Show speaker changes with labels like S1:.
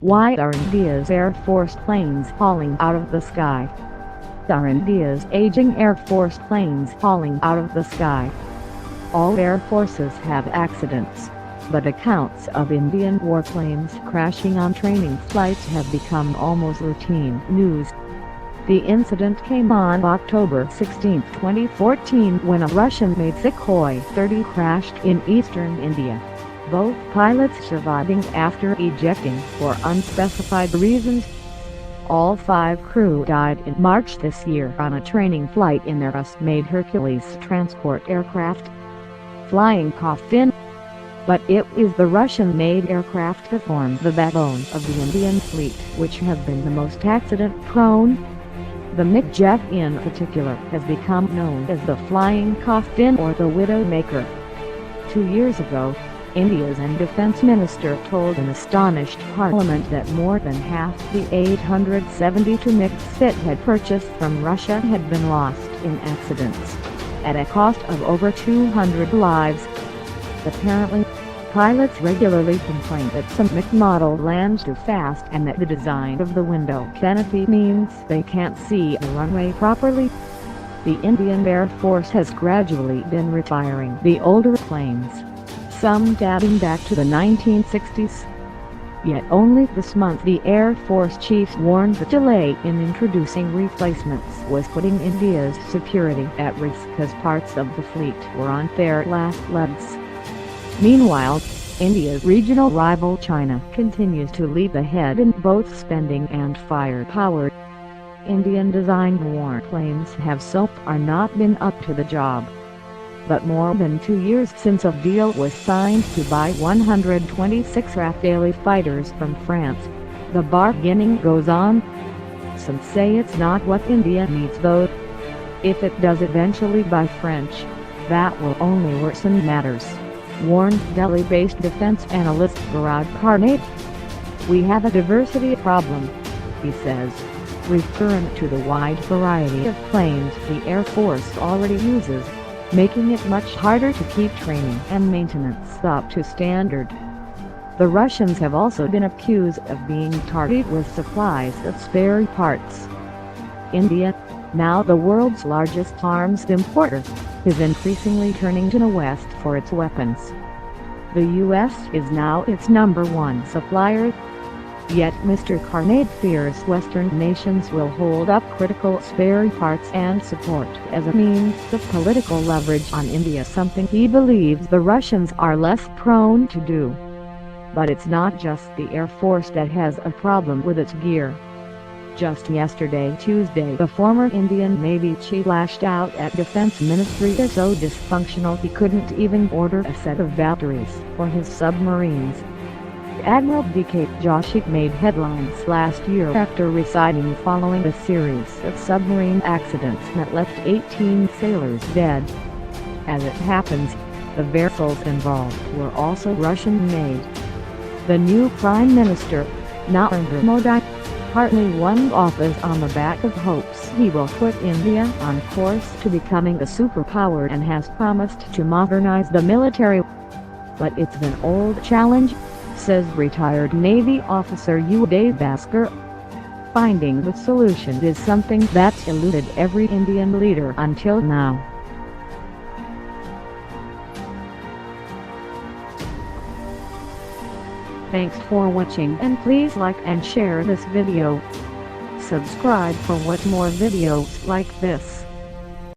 S1: Why are India's Air Force planes falling out of the sky? Are India's aging Air Force planes falling out of the sky? All air forces have accidents, but accounts of Indian warplanes crashing on training flights have become almost routine news. The incident came on October 16, 2014 when a Russian-made Sukhoi-30 crashed in eastern India. Both pilots surviving after ejecting for unspecified reasons. All 5 crew died in March this year on a training flight in their US-made Hercules transport aircraft. Flying coffin. But it is the Russian-made aircraft that form the backbone of the Indian fleet which have been the most accident-prone. The Meghdoot in particular has become known as the flying coffin or the Widowmaker. 2 years ago, India's Defence Minister told an astonished Parliament that more than half the 872 MiGs it had purchased from Russia had been lost in accidents, at a cost of over 200 lives. Apparently, pilots regularly complain that some MiG model lands too fast and that the design of the window canopy means they can't see the runway properly. The Indian Air Force has gradually been retiring the older planes, some dating back to the 1960s. Yet only this month the Air Force chiefs warned the delay in introducing replacements was putting India's security at risk as parts of the fleet were on their last legs. Meanwhile, India's regional rival China continues to leap ahead in both spending and firepower. Indian-designed warplanes have so far not been up to the job. But more than 2 years since a deal was signed to buy 126 Rafale fighters from France, the bargaining goes on. Some say it's not what India needs though. If it does eventually buy French, that will only worsen matters, warned Delhi-based defense analyst Bhāratīya. "We have a diversity problem," he says, referring to the wide variety of planes the Air Force already uses, making it much harder to keep training and maintenance up to standard. The Russians have also been accused of being targeted with supplies of spare parts. India, now the world's largest arms importer, is increasingly turning to the West for its weapons. The US is now its #1 supplier. Yet Mr. Carnade fears Western nations will hold up critical spare parts and support as a means of political leverage on India, something he believes the Russians are less prone to do. But it's not just the Air Force that has a problem with its gear. Just yesterday, Tuesday, the former Indian Navy chief lashed out at Defense Ministry as so dysfunctional he couldn't even order a set of batteries for his submarines. Admiral D.K. Joshi made headlines last year after resigning following a series of submarine accidents that left 18 sailors dead. As it happens, the vessels involved were also Russian-made. The new Prime Minister, Narendra Modi, partly won office on the back of hopes he will put India on course to becoming a superpower and has promised to modernize the military. But it's an old challenge, says retired Navy officer Uday Bhaskar. Finding the solution is something that's eluded every Indian leader until now. Thanks for watching and please like and share this video. Subscribe for more videos like this.